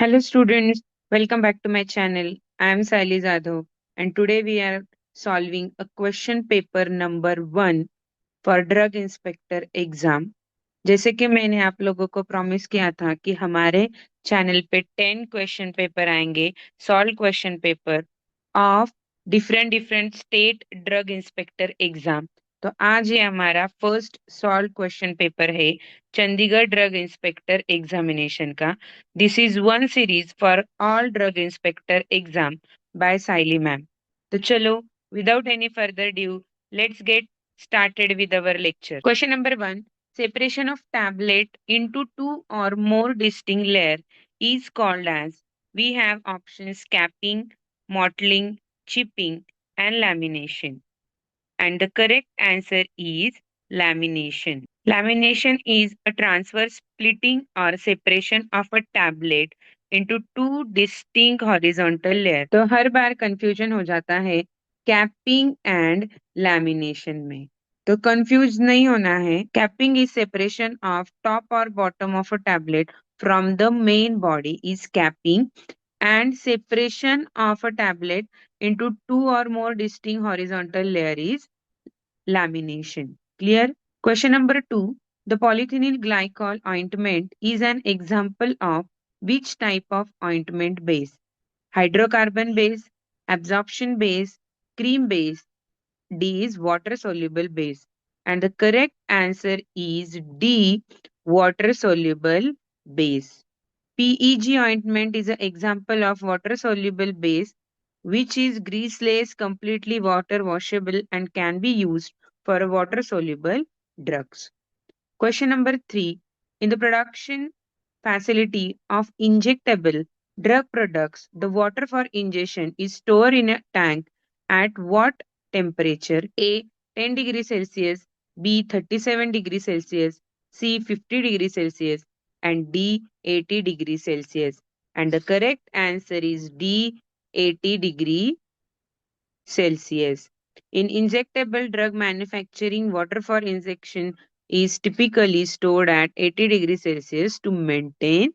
Hello students, welcome back to my channel. I am Sally Jadhav and today we are solving a question paper number 1 for drug inspector exam. जैसे कि मैंने आप लोगों को promise किया था कि हमारे चैनल पे 10 क्वेश्चन पेपर आएंगे, solve question paper of different different state drug inspector exam. तो आज ये हमारा फर्स्ट सॉल्व क्वेश्चन पेपर है चंडीगढ़ ड्रग इंस्पेक्टर एग्जामिनेशन का। This is one series for all drug inspector exam by Saili ma'am. तो चलो, without any further due, let's get started with our lecture. Question number 1. Separation of tablet into two or more distinct layers is called as. We have options capping, mottling, chipping, and lamination. And the correct answer is lamination. Lamination is a transfer, splitting, or separation of a tablet into two distinct horizontal layers. तो हर बार confusion हो जाता है capping and lamination में। तो confuse नहीं होना है। Capping is separation of top और bottom of a tablet from the main body is capping, and separation of a tablet into two or more distinct horizontal layer is lamination. Clear? Question number 2. The polyethylene glycol ointment is an example of which type of ointment base? Hydrocarbon base, absorption base, cream base. D is water soluble base. And the correct answer is D, water soluble base. PEG ointment is an example of water soluble base which is greaseless, completely water washable, and can be used for water soluble drugs. Question number 3. In the production facility of injectable drug products, the water for ingestion is stored in a tank at what temperature? A. 10 degrees Celsius, B. 37 degrees Celsius, C. 50 degrees Celsius, and D. 80 degrees Celsius. And the correct answer is D. 80 degree Celsius. In injectable drug manufacturing, water for injection is typically stored at 80 degrees Celsius to maintain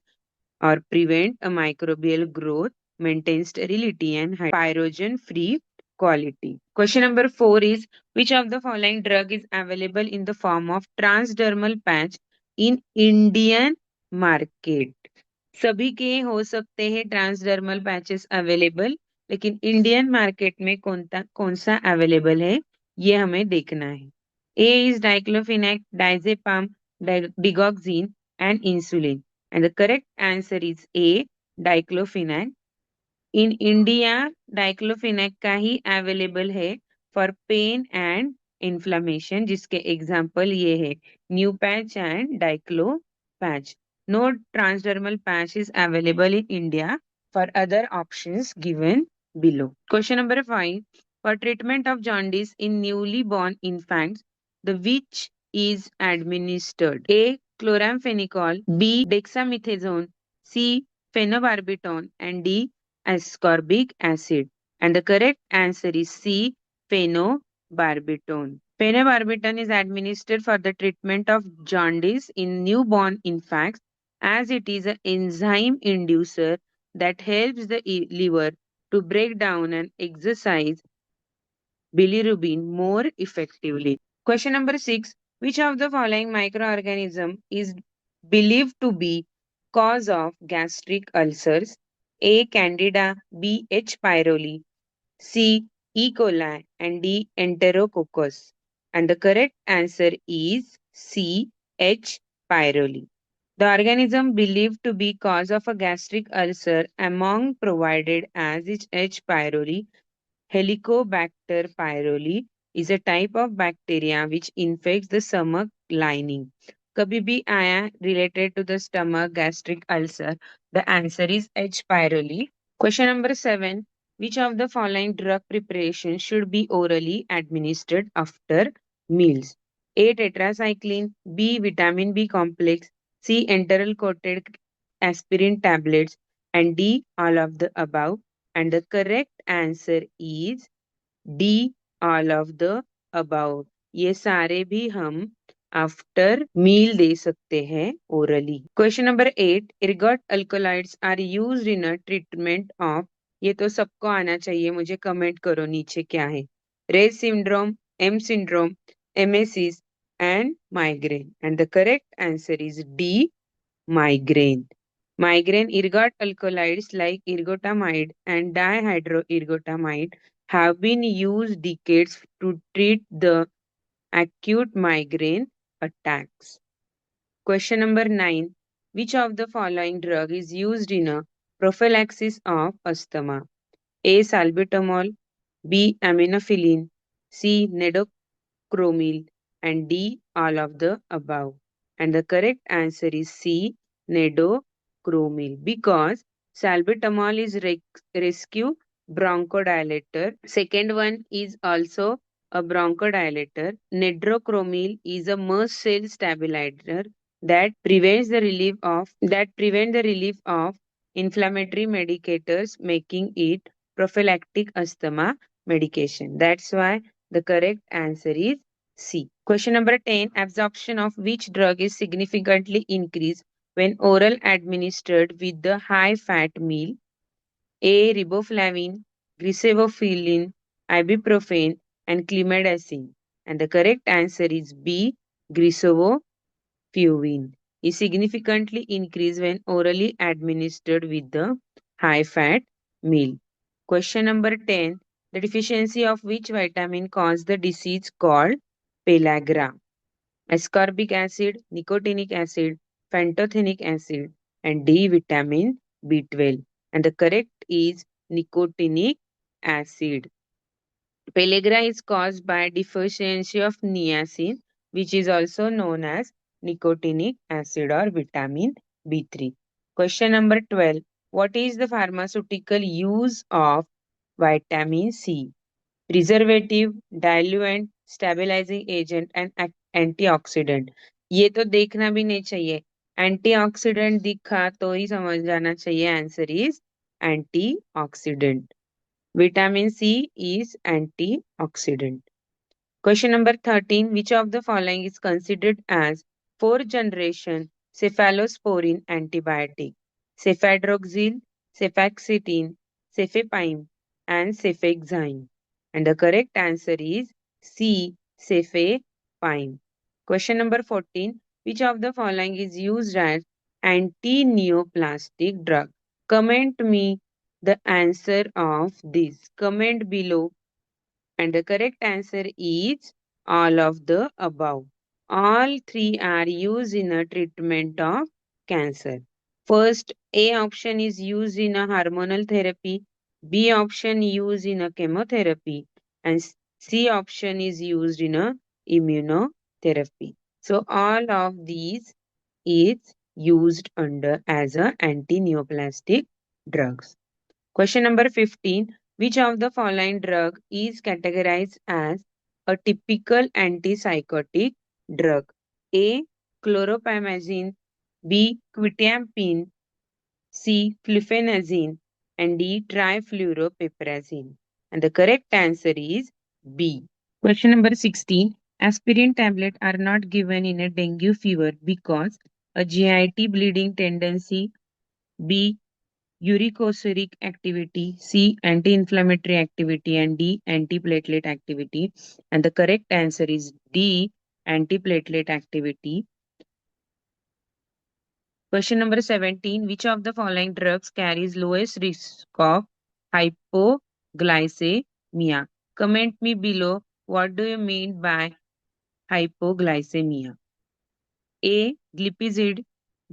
or prevent a microbial growth, maintain sterility, and pyrogen free quality. Question number 4 is, which of the following drug is available in the form of transdermal patch in Indian market? सभी के हो सकते हैं transdermal patches available, लेकिन Indian market में कौन सा available है ये हमें देखना है। A is diclofenac, diazepam, digoxin and insulin. And the correct answer is A, diclofenac. In India diclofenac का ही अवेलेबल है फॉर पेन एंड इन्फ्लामेशन, जिसके एग्जाम्पल ये है new patch and diclo patch. No transdermal patch is available in India for other options given below. Question number 5. For treatment of jaundice in newly born infants, the which is administered? A. Chloramphenicol, B. Dexamethasone, C. Phenobarbital, and D. Ascorbic acid. And the correct answer is C. Phenobarbital. Phenobarbital is administered for the treatment of jaundice in newborn infants as it is an enzyme inducer that helps the liver to break down and exercise bilirubin more effectively. Question number 6. Which of the following microorganism is believed to be cause of gastric ulcers? A. Candida, B. H. pylori, C. E. coli, and D. Enterococcus. And the correct answer is C. H. pylori. The organism believed to be cause of a gastric ulcer among provided as is H. pylori. Helicobacter pylori is a type of bacteria which infects the stomach lining. कभी भी आया related to the stomach gastric ulcer, the answer is H. pylori. Question number 7. Which of the following drug preparation should be orally administered after meals? A. Tetracycline, B. Vitamin B complex, C. Enteral coated aspirin tablets, and D. All of the above. And the correct answer is D. All of the above. ये सारे भी हम after मील दे सकते हैं orally. Question number 8, ergot alkaloids are used in a treatment of, ये तो सबको आना चाहिए, मुझे कमेंट करो नीचे क्या है। Reye's syndrome, M syndrome, emesis and migraine, and the correct answer is D, migraine. Migraine ergot alkaloids like ergotamide and dihydroergotamide have been used decades to treat the acute migraine attacks. Question number 9. Which of the following drug is used in a prophylaxis of asthma? A. Salbutamol, B. Aminophylline, C. Nedocromil, and D. All of the above. And the correct answer is C. Nedocromil, because salbutamol is rescue bronchodilator. Second one is also a bronchodilator. Nedocromil is a mast cell stabilizer that prevent the relief of inflammatory medicators, making it prophylactic asthma medication. That's why the correct answer is C. Question number 10. Absorption of which drug is significantly increased when oral administered with the high fat meal? A. Riboflavin, glycosylphosphine, ibuprofen, and clemendazine. And the correct answer is B. Glycosylphosphine is significantly increased when orally administered with the high fat meal. Question number 10. The deficiency of which vitamin caused the disease called pellagra? Ascorbic acid, nicotinic acid, pantothenic acid, and D. Vitamin B12. And the correct is nicotinic acid. Pellagra is caused by deficiency of niacin, which is also known as nicotinic acid or vitamin B3. Question number 12. What is the pharmaceutical use of vitamin C? Preservative, diluent, stabilizing agent and antioxidant. ये तो देखना भी नहीं चाहिए, antioxidant दिखा तो ही समझ जाना चाहिए, answer is antioxidant. Vitamin C is antioxidant. Question number 13. Which of the following is considered as fourth generation cephalosporin antibiotic? Cefadroxil, cefaxetine, cefepime, and cefexime. And the correct answer is C. Cefepime. Question number 14. Which of the following is used as anti-neoplastic drug? Comment me the answer of this. Comment below. And the correct answer is all of the above. All three are used in a treatment of cancer. First, A option is used in a hormonal therapy, B option used in a chemotherapy, and C option is used in a immunotherapy. So all of these is used under as a anti-neoplastic drugs. Question number 15. Which of the following drug is categorized as a typical antipsychotic drug? A. Chlorpromazine, B. Quetiapine, C. Fluphenazine, and D. Trifluoropiperazine. And the correct answer is B. Question number 16. Aspirin tablets are not given in a dengue fever because a GIT bleeding tendency, B. Uricosuric activity, C. Anti-inflammatory activity, and D. Antiplatelet activity. And the correct answer is D. Antiplatelet activity. Question number 17. Which of the following drugs carries lowest risk of hypoglycemia? Comment me below. What do you mean by hypoglycemia? A. Glipizide,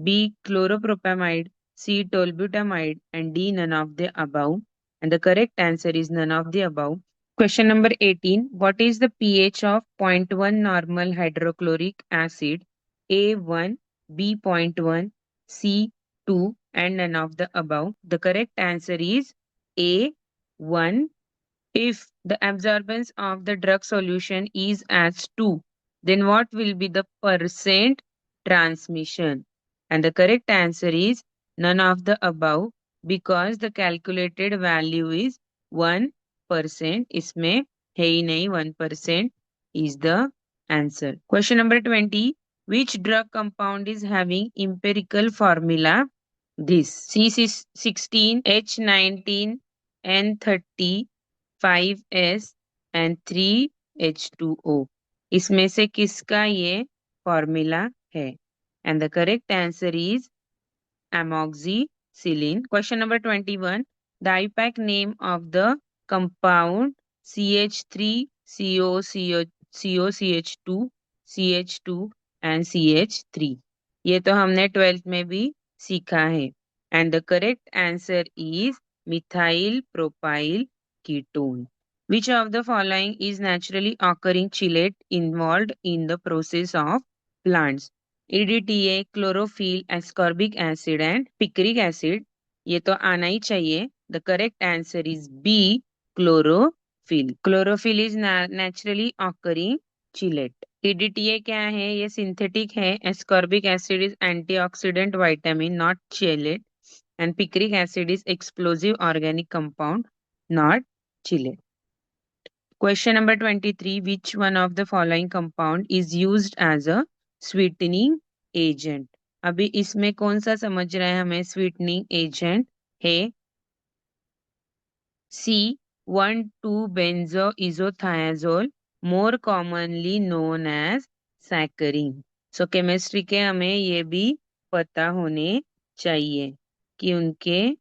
B. Chloropropamide, C. Tolbutamide, and D. None of the above. And the correct answer is none of the above. Question number 18. What is the pH of 0.1 normal hydrochloric acid? A. 1, B. 0.1, C. 2, and none of the above. The correct answer is A. 1. If the absorbance of the drug solution is as 2, then what will be the percent transmission? And the correct answer is none of the above, because the calculated value is 1%. इसमें है ही नहीं, 1% is the answer. Question number 20. Which drug compound is having empirical formula? This C16, H19, N30, 5S and 3H2O. इसमें से किसका ये formula है? And the correct answer is amoxicillin. Question number 21. The IUPAC name of the compound CH3, COCH2, CH2 and CH3. ये तो हमने 12th में भी सीखा है. And the correct answer is methyl propyl ketone. Which of the following is naturally occurring chelate involved in the process of plants? EDTA, chlorophyll, ascorbic acid and picric acid. ये तो आना ही चाहिए. The correct answer is B, chlorophyll. Chlorophyll is naturally occurring chelate. EDTA क्या है? ये synthetic है. Ascorbic acid is antioxidant vitamin, not chelate. And picric acid is explosive organic compound, not chelate. Question number 23. Which one of the following compound is used as a sweetening agent? अभी इसमें कौन सा समझ रहे हैं हमें sweetening agent है? C. 1,2-benzoisothiazole, more commonly known as saccharin. So chemistry के हमें ये भी पता होने चाहिए कि उनके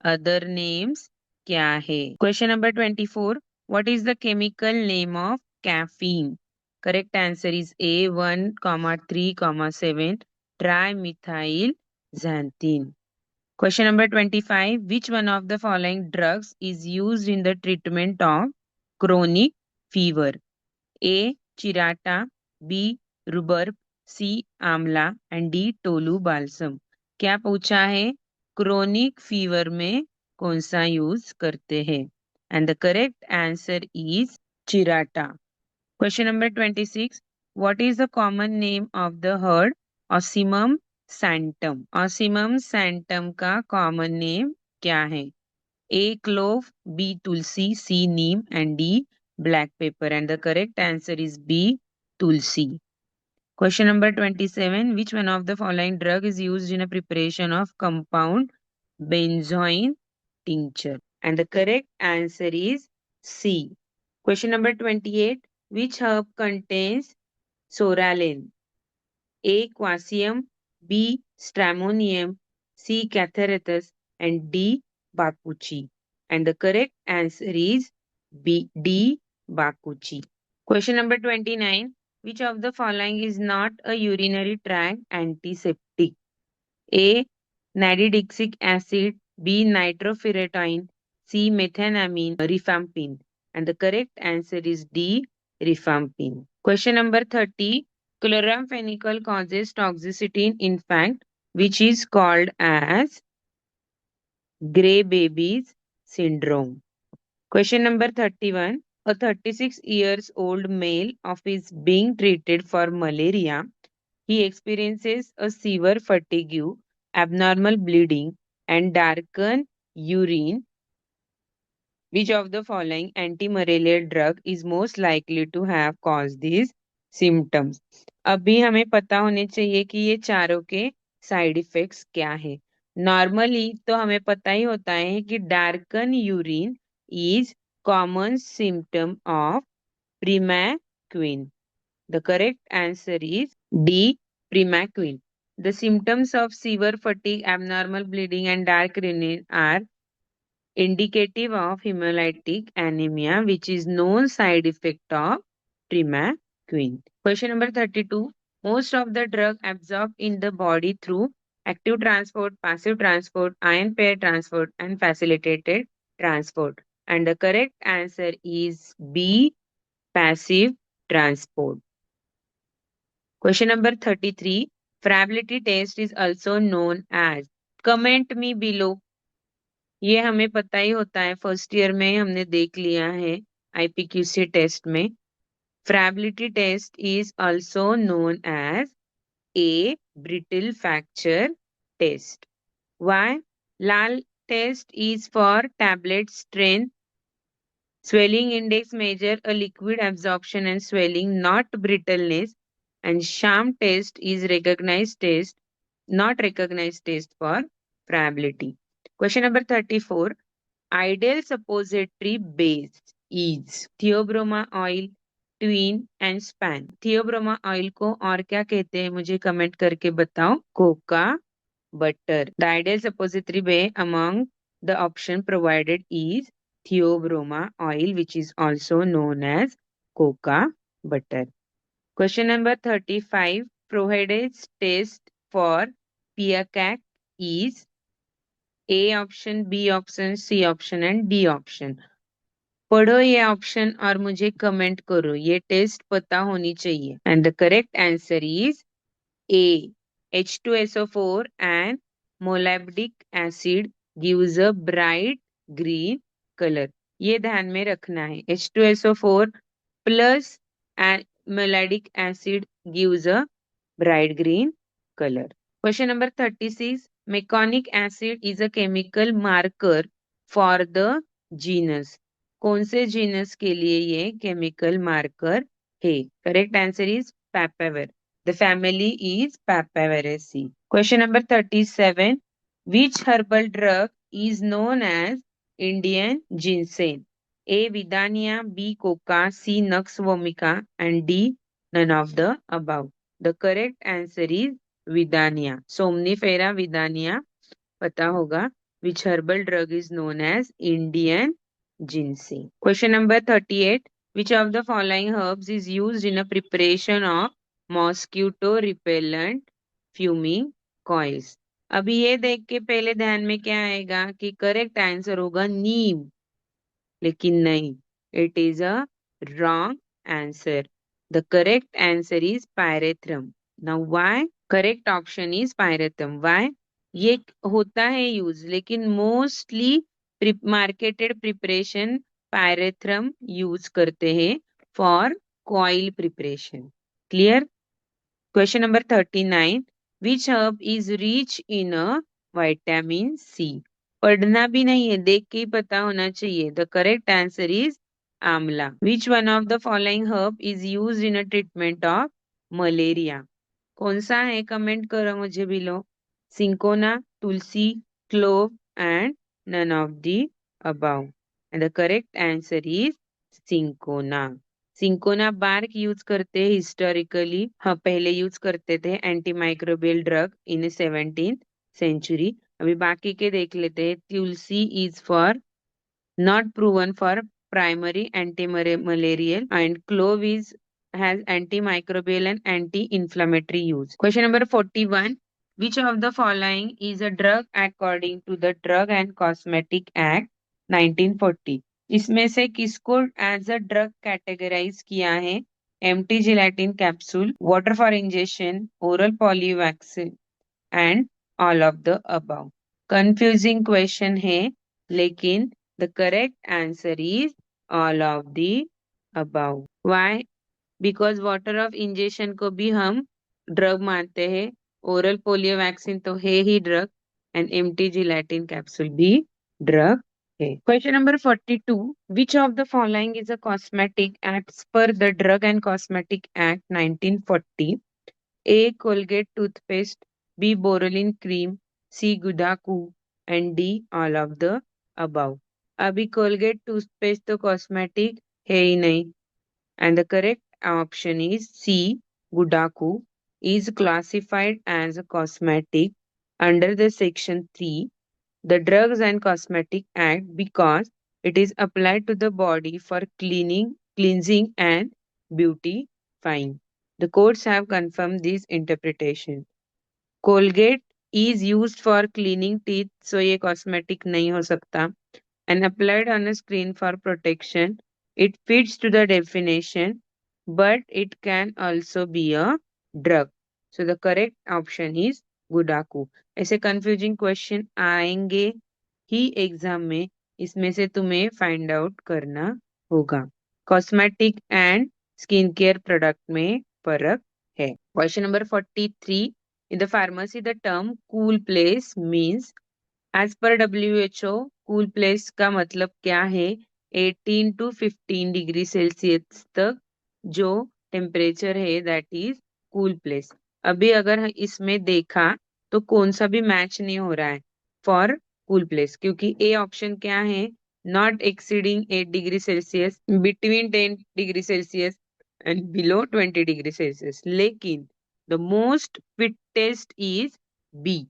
other names क्या है. Question number 24. What is the chemical name of caffeine? Correct answer is A, 1,3,7 trimethyl xanthine. Question number 25. Which one of the following drugs is used in the treatment of chronic fever? A. Chirata, B. Rhubarb, C. Amla and D. Tolu balsam. क्या पूछा है? Chronic fever में कौन सा use करते हैं? And the correct answer is Chirata. Question number 26. What is the common name of the herd Ocimum santum? Ocimum santum का common name क्या है? A. Clove, B. Tulsi, C. Neem and D. Black pepper. And the correct answer is B. Tulsi. Question number 27. Which one of the following drug is used in a preparation of compound benzoin tincture? And the correct answer is C. Question number 28. Which herb contains soralen? A. Quasium, B. Stramonium, C. Catharethus, and D. Bakuchi. And the correct answer is B. D. Bakuchi. Question number 29. Which of the following is not a urinary tract antiseptic? A. Nalidixic acid, B. Nitrofurantoin, C. Methenamine, rifampin. And the correct answer is D. Rifampin. Question number 30. Chloramphenicol causes toxicity in infant, which is called as gray babies syndrome. Question number 31. A 36 years old male is being treated for malaria. He experiences a severe fatigue, abnormal bleeding, and darkened urine. Which of the following anti-malarial drug is most likely to have caused these symptoms? अभी हमें पता होने चाहिए कि ये चारों के side effects क्या है. नॉर्मली तो हमें पता ही होता है कि darken urine is common symptom of primaquine. The correct answer is D. Primaquine. The symptoms of severe fatigue, abnormal bleeding, and dark urine are indicative of hemolytic anemia, which is known side effect of primaquine. Question number 32. Most of the drug absorbed in the body through active transport, passive transport, ion pair transport, and facilitated transport. And the correct answer is B. Passive transport. Question number 33. Friability test is also known as. Comment me below. ये हमें पता ही होता है, first year में हमने देख लिया है आईपीक्यूसी टेस्ट में. Friability test is also known as a brittle fracture test. Why? लाल test is for tablet strength, Swelling index measure a liquid absorption and swelling, not brittleness. And sham test is recognized test, not recognized test for friability. Question number 34. Ideal suppository base is Theobroma oil, tween and span. Theobroma oil को और क्या कहते हैं मुझे comment करके बताओ। Cocoa butter. The ideal suppository base among the option provided is theobroma oil, which is also known as coca butter. Question number 35. Prohibited test for PIACAC is A option, B option, C option and D option. पढ़ो ये option और मुझे comment करो, ये test पता होनी चाहिए। And the correct answer is A. H2SO4 and molybdic acid gives a bright green color. ये ध्यान में रखना है। H2SO4 plus molybdic acid gives a bright green color. Question number 36. Meconic acid is a chemical marker for the genus. कौन से genus के लिए ये केमिकल मार्कर है? Correct answer is papaver. The family is Papaveraceae. Question number 37. Which herbal drug is known as Indian ginseng? A. Vidania, B. Coca, C. Nux vomica, and D. None of the above. The correct answer is Vidania. Somnifera vidania. पता होगा. Which herbal drug is known as Indian ginseng? Question number 38. Which of the following herbs is used in a preparation of mosquito repellent fuming coils? अभी ये देख के पहले ध्यान में क्या आएगा कि करेक्ट आंसर होगा नीम, लेकिन नहीं, it is a wrong answer. The correct answer is pyrethrum. Now why? Correct option is pyrethrum. Why? ये होता है यूज, लेकिन mostly marketed preparation pyrethrum use करते हैं for coil preparation. Clear? Question number 39. Which herb is rich in a vitamin C? पढ़ना भी नहीं है, देख के ही पता होना चाहिए. The correct answer is आंवला. Which one of the following herb is used in a treatment of malaria? कौन सा है? कमेंट करो मुझे below. Cinchona, Tulsi, clove and none of the above. And the correct answer is cinchona. Cinchona bark use करते हैं historically. हाँ, पहले use करते थे anti microbial drug in 17th century. अभी बाकी के देख लेते हैं. Tulsi is for not proven for primary anti-malarial and clove is has antimicrobial and anti-inflammatory use. Question number 41. Which of the following is a drug according to the Drug and Cosmetic Act 1940? इसमें से किसको as a drug categorize किया है? Empty gelatin capsule, water for injection, oral polio vaccine and all of the above. Confusing question है, लेकिन the correct answer is all of the above. Why? Because water of injection को भी हम drug मानते हैं, oral polio vaccine तो है ही drug, and empty gelatin capsule भी ड्रग है. Question number 42. Which of the following is a cosmetic as per the drug and cosmetic act 1940? A. Colgate toothpaste, B. Borolin cream, C. Gudaku, and D. all of the above. अभी Colgate toothpaste तो cosmetic है ही नहीं. And the correct option is C. Gudaku is classified as a cosmetic under the Section 3, the Drugs and Cosmetic Act, because it is applied to the body for cleaning, cleansing and beautifying. The courts have confirmed this interpretation. Colgate is used for cleaning teeth, so ये cosmetic नहीं हो सकता. And applied on a screen for protection, it fits to the definition, but it can also be a drug. So the correct option is Gudaku. ऐसे confusing question आएंगे ही exam में, इसमें से तुम्हें फाइंड आउट करना होगा. Cosmetic and skin care product में फर्क है. Question number 43. In the pharmacy, the term cool place means, as per WHO, cool place का मतलब क्या है? 18 to 15 डिग्री सेल्सियस तक जो टेम्परेचर है दैट इज कूल प्लेस। अभी अगर इसमें देखा तो कौन सा भी मैच नहीं हो रहा है फॉर कूल प्लेस, क्योंकि ए ऑप्शन क्या है, not exceeding 8 degree Celsius, between 10 degree Celsius and below 20 degree Celsius. लेकिन the most fittest is B.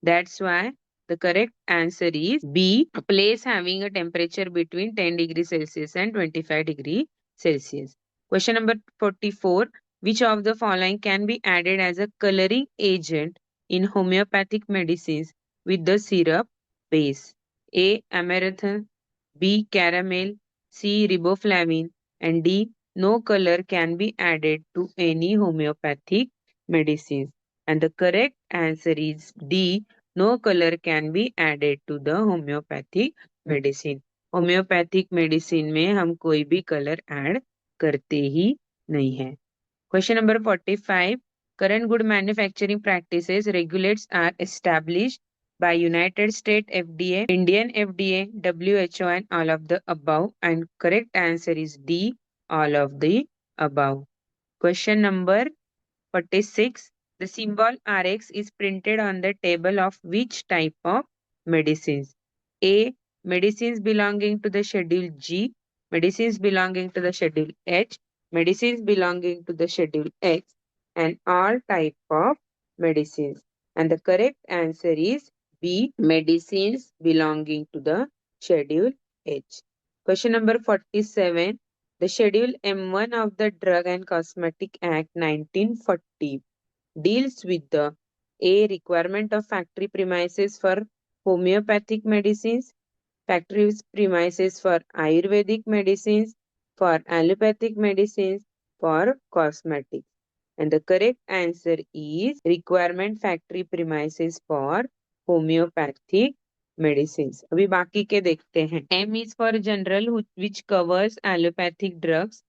That's why the correct answer is B, a place having a temperature between 10 degrees Celsius and 25 degrees Celsius. Question number 44. Which of the following can be added as a coloring agent in homeopathic medicines with the syrup base? A. Amaranth, B. Caramel, C. Riboflavin, and D. No color can be added to any homeopathic medicines. And the correct answer is D. No color can be added to the homeopathic medicine. Homeopathic medicine में हम कोई भी colour add करते ही नहीं है। Question number 45. Current good manufacturing practices regulates are established by United States FDA, Indian FDA, WHO, and all of the above. And correct answer is D, all of the above. Question number 46. The symbol Rx is printed on the table of which type of medicines? A. Medicines belonging to the Schedule G, medicines belonging to the Schedule H, medicines belonging to the Schedule X, and all type of medicines. And the correct answer is B. Medicines belonging to the Schedule H. Question number 47. The Schedule M1 of the Drug and Cosmetic Act 1940 deals with the A. Requirement of factory premises for homeopathic medicines, factory premises for Ayurvedic medicines, for allopathic medicines, for cosmetics. And the correct answer is requirement factory premises for homeopathic medicines. अभी बाकी के देखते हैं। M is for general which covers allopathic drugs,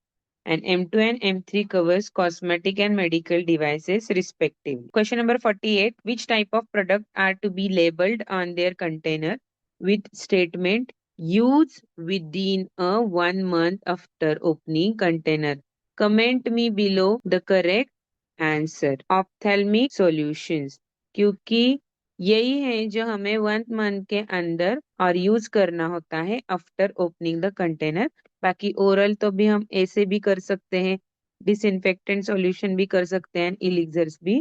and M2 and M3 covers cosmetic and medical devices respectively. Question number 48. Which type of product are to be labeled on their container with statement use within a 1 month after opening container? Comment me below the correct answer. Ophthalmic solutions, क्योंकि यही है जो हमें 1 month के अंदर और use करना होता है आफ्टर ओपनिंग द कंटेनर। बाकी ओरल तो भी हम ऐसे भी कर सकते हैं, डिसइंफेक्टेंट सॉल्यूशन भी कर सकते हैं, इलिक्सर्स भी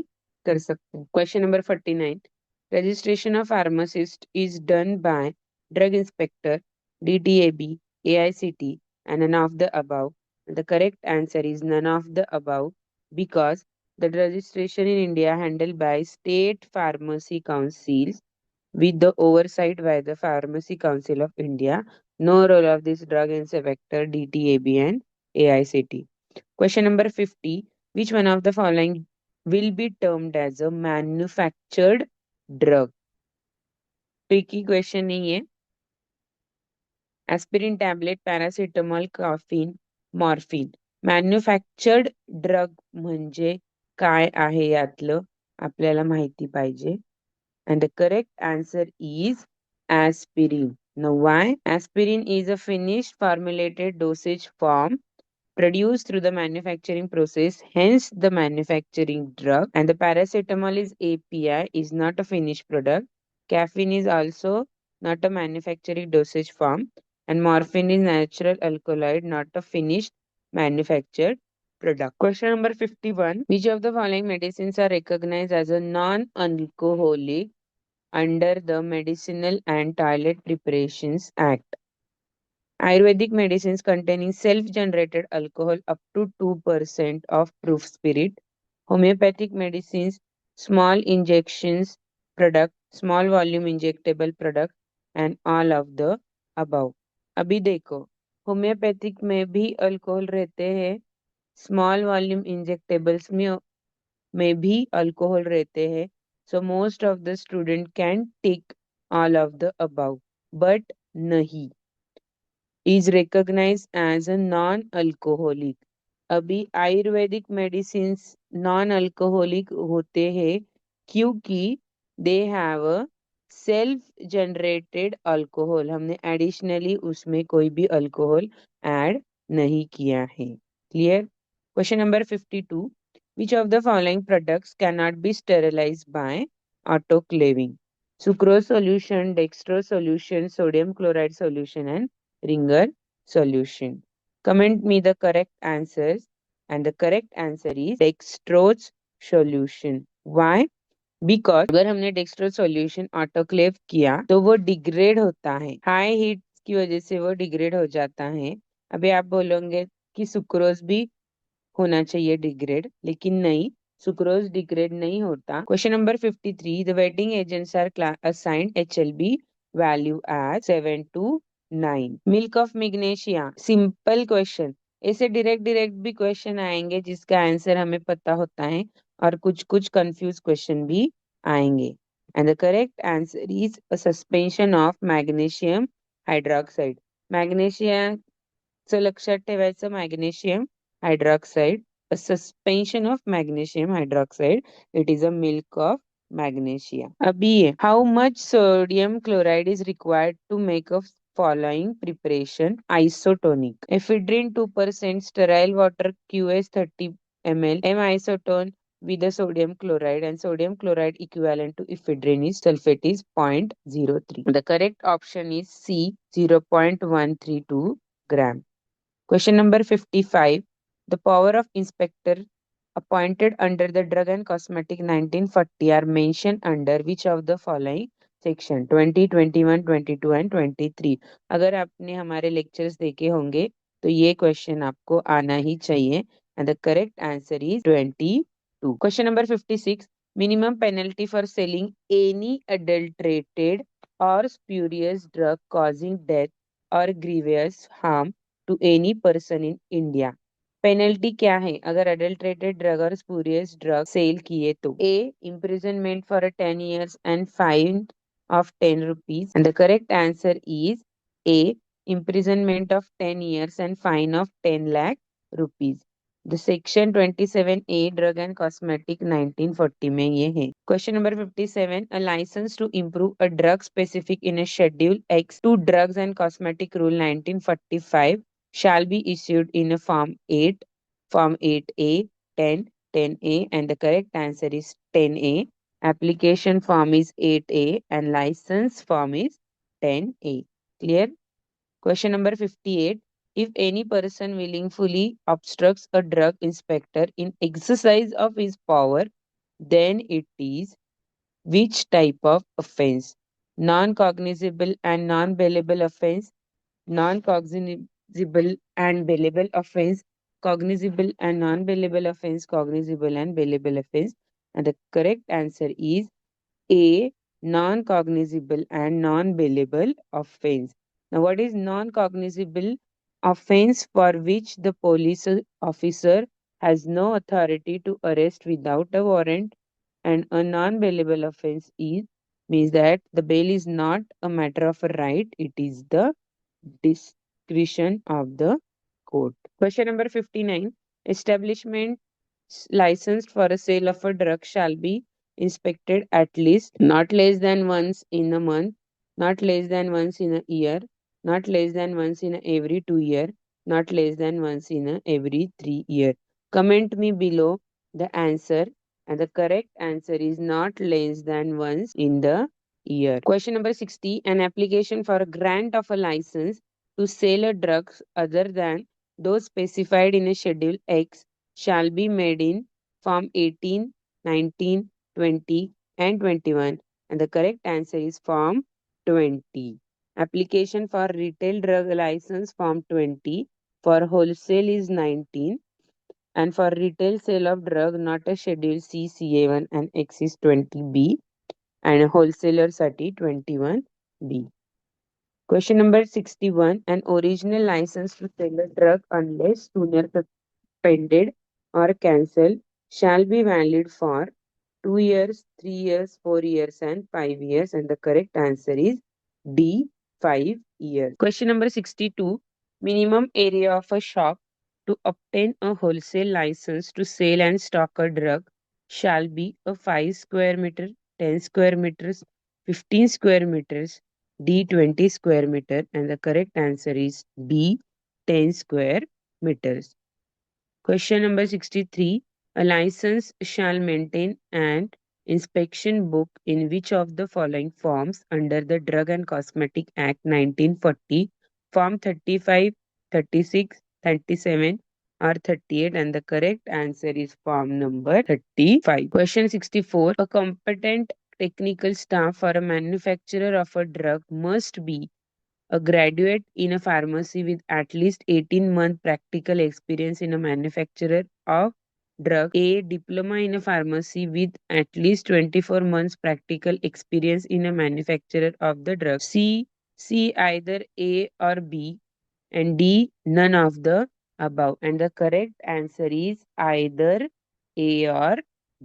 कर सकते हैं। Question number 49. Registration of pharmacist is done by drug inspector, DTAB, AICT, and none of the above. The correct answer is none of the above because the registration in India handled by state pharmacy councils with the oversight by the Pharmacy Council of India. No role of this drug inspector, DTAB and AICT. Question number 50. Which one of the following will be termed as a manufactured drug? Tricky question नहीं है। Aspirin tablet, paracetamol, caffeine, morphine. Manufactured drug म्हणजे काय आहे यातलं आपल्याला माहिती पाहिजे. And the correct answer is aspirin. Now why? Aspirin is a finished formulated dosage form produced through the manufacturing process, hence the manufacturing drug. And the paracetamol is API, is not a finished product. Caffeine is also not a manufacturing dosage form. And morphine is natural alkaloid, not a finished manufactured product. Question number 51. Which of the following medicines are recognized as a non-alcoholic under the Medicinal and Toilet Preparations Act? Ayurvedic medicines containing self-generated alcohol up to 2% of proof spirit. Homeopathic medicines, small injections product, small volume injectable product, and all of the above. अभी देखो, homeopathic में भी alcohol रहते हैं, small volume injectables में भी alcohol रहते हैं. So most of the student can take all of the above, but nahi is recognized as a non-alcoholic. अभी आयुर्वेदिक मेडिसिन्स नॉन अल्कोहलिक होते हैं क्योंकि they have self generated alcohol, हमने एडिशनली उसमें कोई भी अल्कोहल ऐड नहीं किया है। Clear? Question number 52, which of the following products cannot be sterilized by autoclaving? Sucrose solution, dextrose solution, sodium chloride solution, and Ringer solution. Comment me the correct answers, and the correct answer is dextrose solution. Why? Because अगर हमने dextrose solution autoclave किया तो वो degrade होता है, high heat की वजह से वो डिग्रेड हो जाता है। अभी आप बोलोगे कि सुक्रोज भी होना चाहिए डिग्रेड, लेकिन नहीं, सुक्रोज डिग्रेड नहीं होता। Question number 53, the wetting agents are assigned HLB value as 7 to 9। Milk of magnesia, simple question. ऐसे डायरेक्ट डायरेक्ट भी क्वेश्चन आएंगे जिसका आंसर हमें पता होता है, और कुछ कुछ कंफ्यूज क्वेश्चन भी आएंगे। And the correct answer is a suspension of magnesium hydroxide. Magnesium लक्षात ठेवायचं, magnesium hydroxide, a suspension of magnesium hydroxide. It is a milk of magnesia. अभी ये, how much sodium chloride is required to make a following preparation isotonic? Ephedrine 2%, sterile water QS 30 ml, M isotone with the sodium chloride, and sodium chloride equivalent to ephedrine is sulfate is 0.03. The correct option is C, 0.132 gram. Question number 55. The power of inspector appointed under the Drug and Cosmetic 1940 are mentioned under which of the following section? 20, 21, 22 and 23. अगर आपने हमारे lectures देखे होंगे तो ये question आपको आना ही चाहिए, and the correct answer is 22. Question number 56. Minimum penalty for selling any adulterated or spurious drug causing death or grievous harm to any person in India. Penalty क्या है अगर अडल्ट्रेटेड ड्रग और स्पूरियस ड्रग सेल किए तो? ए, imprisonment for 10 years and fine of 10 rupees, and the correct answer is A, imprisonment of 10 years and fine of 10 lakh rupees. The section 27A drug and cosmetic 1940 में ये है। Question number 57, a license to improve a drug specific in a schedule X to drugs and cosmetic rule 1945 shall be issued in a Form 8, Form 8A, 10, 10A, and the correct answer is 10A. Application form is 8A and license form is 10A. Clear? Question number 58. If any person willingly obstructs a drug inspector in exercise of his power, then it is which type of offense? Non-cognizable and non-bailable offense, non-cognizable and bailable offense, cognizable and non-bailable offense, cognizable and bailable offense. And the correct answer is A, non-cognizable and non-bailable offense. Now, what is non-cognizable offense? For which the police officer has no authority to arrest without a warrant, and a non-bailable offense is means that the bail is not a matter of a right, it is the discretion of the court. Question number 59. Establishment licensed for a sale of a drug shall be inspected at least not less than once in a month, not less than once in a year, not less than once in every 2 year, not less than once in every 3 year. Comment me below the answer, and the correct answer is not less than once in the year. Question number 60. An application for a grant of a license to sell a drugs other than those specified in a Schedule X shall be made in Form 18, 19, 20, and 21. And the correct answer is Form 20. Application for retail drug license Form 20. For wholesale is 19. And for retail sale of drug not a Schedule C, CA1 and X is 20B. And wholesaler साठी 21B. Question number 61. An original license to sell a drug unless sooner suspended or cancelled shall be valid for 2 years, 3 years, 4 years, and 5 years. And the correct answer is D, 5 years. Question number 62. Minimum area of a shop to obtain a wholesale license to sell and stock a drug shall be a 5 square meter, 10 square meters, 15 square meters, D 20 square meter, and the correct answer is B 10 square meters. Question number 63. A license shall maintain an inspection book in which of the following forms under the Drug and Cosmetic Act 1940, Form 35, 36, 37 or 38, and the correct answer is form number 35. Question 64. A competent technical staff for a manufacturer of a drug must be a graduate in a pharmacy with at least 18-month practical experience in a manufacturer of drug. A diploma in a pharmacy with at least 24 months practical experience in a manufacturer of the drug. C either A or B, and D none of the above. And the correct answer is either A or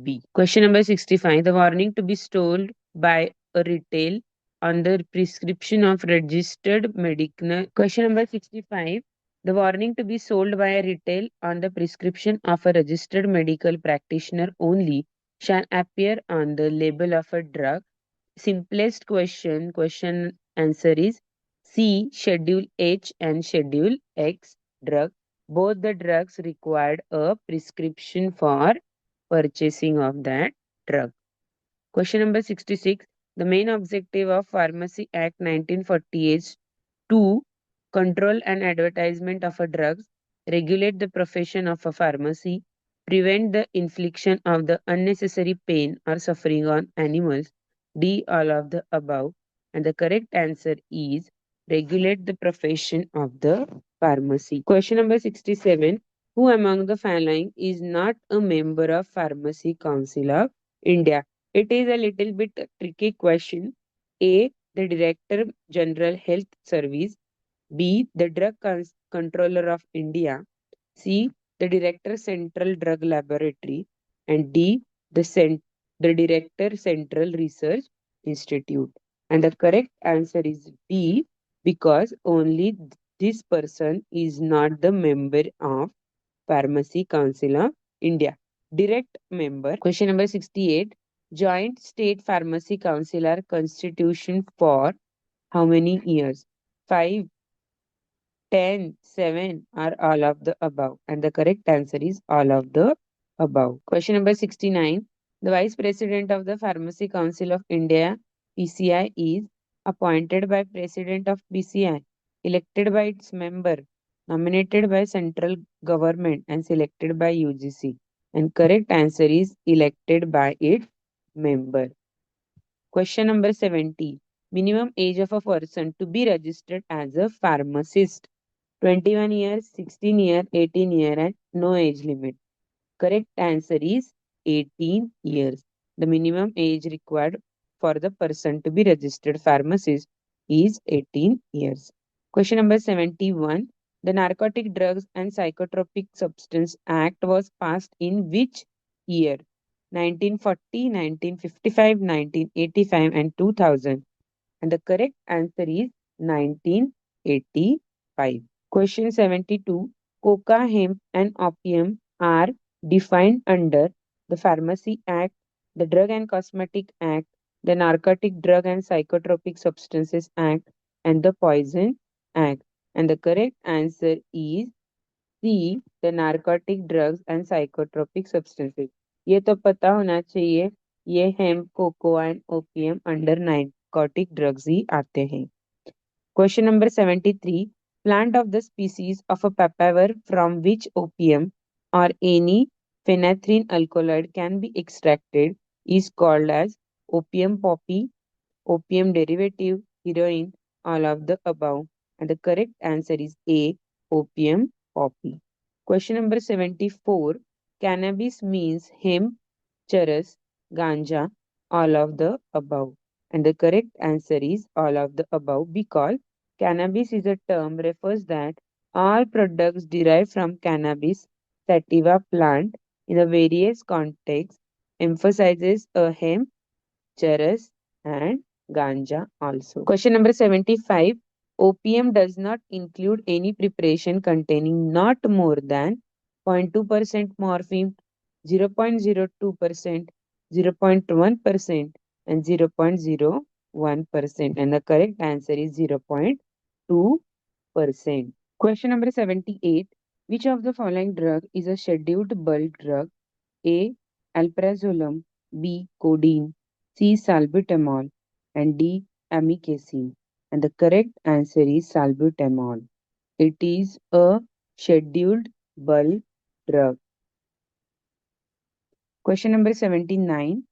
B. Question number 65. The warning to be sold by a retail on the prescription of registered medical. Question number 65. The warning to be sold by a retail on the prescription of a registered medical practitioner only shall appear on the label of a drug. Simplest question answer is C. Schedule H and Schedule X drug. Both the drugs required a prescription for purchasing of that drug. Question number 66. The main objective of Pharmacy Act 1940 is to control an advertisement of a drugs, regulate the profession of a pharmacy, prevent the infliction of the unnecessary pain or suffering on animals. D. All of the above. And the correct answer is regulate the profession of the pharmacy. Question number 67. Who among the following is not a member of Pharmacy Council of India? It is a little bit tricky question. A. The Director General Health Service. B. The Controller of India. C. The Director Central Drug Laboratory. And D. The Director Central Research Institute. And the correct answer is B, because only this person is not the member of Pharmacy Council of India. Direct member. Question number 68. Joint State Pharmacy Council are constitution for how many years? 5, 10, 7, or all of the above? And the correct answer is all of the above. Question number 69. The Vice President of the Pharmacy Council of India, PCI, is appointed by President of PCI, elected by its member, nominated by central government, and selected by UGC. And correct answer is elected by its member. Question number 70. Minimum age of a person to be registered as a pharmacist. 21 years, 16 years, 18 years, and no age limit. Correct answer is 18 years. The minimum age required for the person to be registered pharmacist is 18 years. Question number 71. The Narcotic Drugs and Psychotropic Substance Act was passed in which year? 1940, 1955, 1985, and 2000. And the correct answer is 1985. Question 72. Coca, hemp, and opium are defined under the Pharmacy Act, the Drug and Cosmetic Act, the Narcotic Drug and Psychotropic Substances Act, and the Poison Act. And the correct answer is C, the Narcotic Drugs and Psychotropic Substances. ये तो पता होना चाहिए, ये hemp, coca and opium under narcotic drugs ही आते हैं. Question number 73. Plant of the species of a papaver from which opium or any phenanthrene alkaloid can be extracted is called as opium poppy, opium derivative, heroin, all of the above. And the correct answer is A, opium poppy. Question number 74. Cannabis means hemp, charas, ganja, all of the above. And the correct answer is all of the above, because cannabis is a term refers that all products derived from cannabis sativa plant in the various contexts emphasizes a hemp, charas, and ganja also. Question number 75. Opium does not include any preparation containing not more than 0.2% morphine, 0.02%, 0.1%, and 0.0 0.1%, and the correct answer is 0.2%. Question number 78. Which of the following drug is a scheduled bulk drug? A. Alprazolam, B. Codeine, C. Salbutamol, and D. Amikacin. And the correct answer is salbutamol. It is a scheduled bulk drug. Question number 79.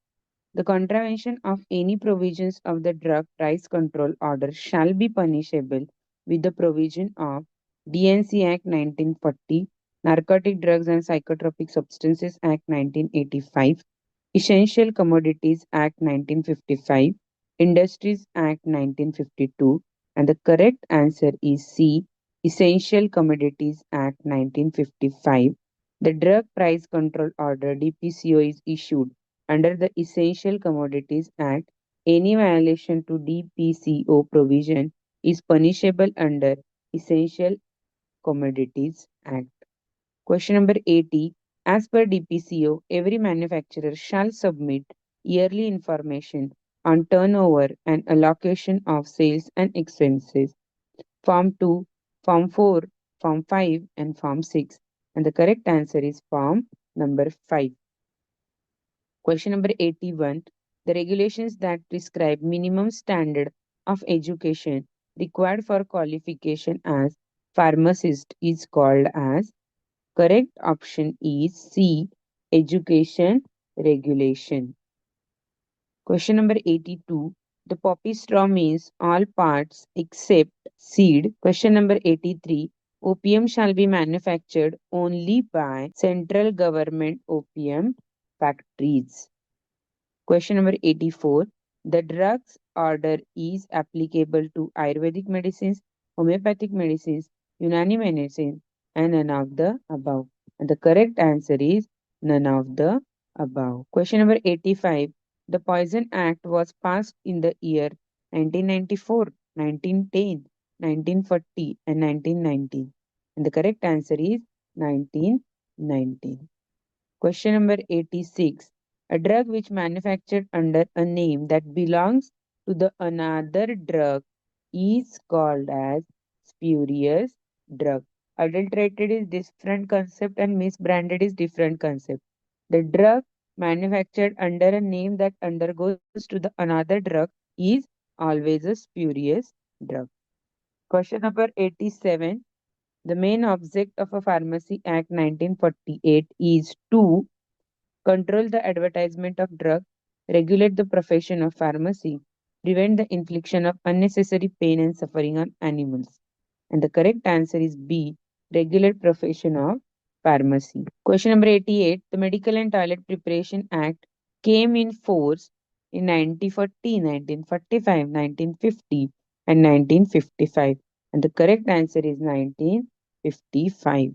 The contravention of any provisions of the Drug Price Control Order shall be punishable with the provision of DNC Act 1940, Narcotic Drugs and Psychotropic Substances Act 1985, Essential Commodities Act 1955, Industries Act 1952, and the correct answer is C, Essential Commodities Act 1955. The Drug Price Control Order DPCO is issued under the Essential Commodities Act. Any violation to DPCO provision is punishable under Essential Commodities Act. Question number 80. As per DPCO, every manufacturer shall submit yearly information on turnover and allocation of sales and expenses. Form 2, Form 4, Form 5, and Form 6. And the correct answer is Form number 5. Question number 81. The regulations that prescribe minimum standard of education required for qualification as pharmacist is called as. Correct option is C. Education regulation. Question number 82. The poppy straw means all parts except seed. Question number 83. Opium shall be manufactured only by central government opium factories. Question number 84. The drugs order is applicable to Ayurvedic medicines, homeopathic medicines, Unani medicines, and none of the above. And the correct answer is none of the above. Question number 85. The Poison Act was passed in the year 1994, 1910, 1940, and 1919. And the correct answer is 1919. Question number 86. A drug which manufactured under a name that belongs to the another drug is called as spurious drug. Adulterated is different concept and misbranded is different concept. The drug manufactured under a name that undergoes to the another drug is always a spurious drug. Question number 87. The main object of a Pharmacy Act 1948 is to control the advertisement of drugs, regulate the profession of pharmacy, prevent the infliction of unnecessary pain and suffering on animals. And the correct answer is B, regulate profession of pharmacy. Question number 88. The Medical and Toilet Preparation Act came in force in 1940, 1945, 1950, and 1955. And the correct answer is 1955.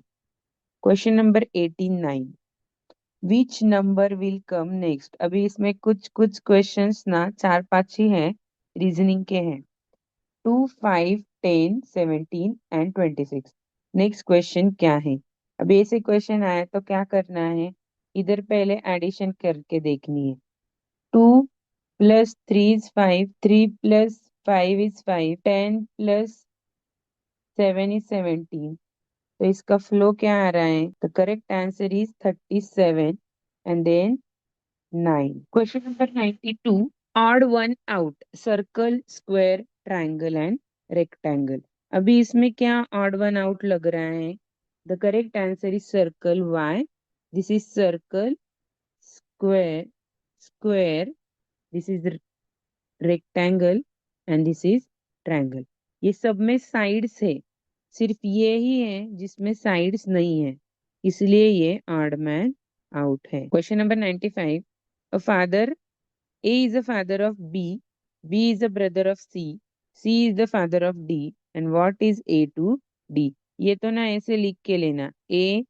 Question number 89. Which number will come next? अभी इसमें कुछ कुछ questions ना 4-5 ही हैं, reasoning के हैं. 2, 5, 10, 17 and 26. Next question क्या है? अभी ऐसे क्वेश्चन आया तो क्या करना है, इधर पहले एडिशन करके देखनी है. 2 + 3 is 5, 3 + 5 is 5, 10 + 7 is 17. तो इसका फ्लो क्या आ रहा है? The correct answer is 37 and then 9. Question number 92. Odd one out. Circle, square, triangle and rectangle. अभी इसमें क्या odd one out लग रहा है? The correct answer is circle. Why? This is circle, square, square. This is rectangle and this is triangle. ये सब में sides है, सिर्फ ये ही है जिसमें sides नहीं है, इसलिए ये odd man out है. Question number 95. A father A is the father of B, B is the brother of C, C is the father of D, and what is A to D? ये तो ना ऐसे लिख के लेना. A,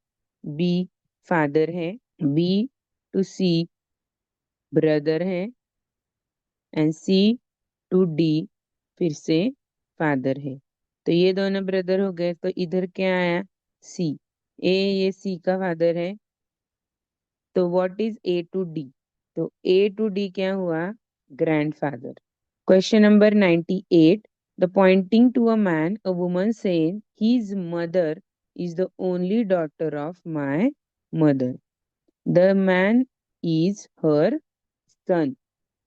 B father है, B to C brother है, and C to D फिर से father है. तो ये दोनों ब्रदर हो गए, तो इधर क्या आया? C. A ये C का फादर है, तो what is A to D? तो A to D क्या हुआ? Grandfather. Question number 98. The pointing to a man, a woman saying, his mother is the only daughter of my mother. The man is her son.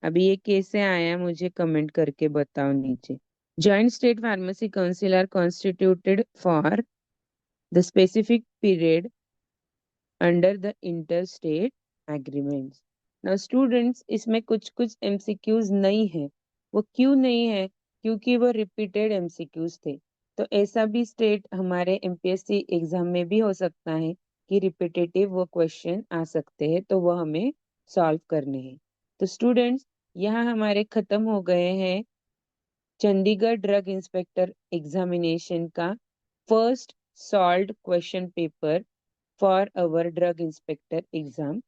अभी ये कैसे आया मुझे comment करके बताओ नीचे. Joint State Pharmacy Council are constituted for the specific period under the interstate agreements. Now students, इसमें कुछ कुछ MCQs नहीं है. वो क्यों नहीं है? क्योंकि वो रिपीटेड MCQs थे. तो ऐसा भी स्टेट हमारे एमपीएससी एग्जाम में भी हो सकता है कि रिपीटेटिव वो क्वेश्चन आ सकते हैं, तो वो हमें सॉल्व करने हैं. तो स्टूडेंट्स, यहाँ हमारे खत्म हो गए हैं चंडीगढ़ ड्रग इंस्पेक्टर एग्जामिनेशन का first solved question paper for our drug inspector exam.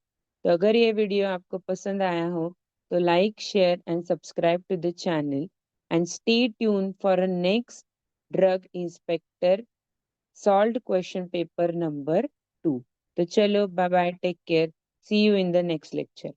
तो अगर ये वीडियो आपको पसंद आया हो तो like share and subscribe to the channel and stay tune for a next drug inspector solved question paper number 2. तो चलो bye bye, take care, see you in the next lecture.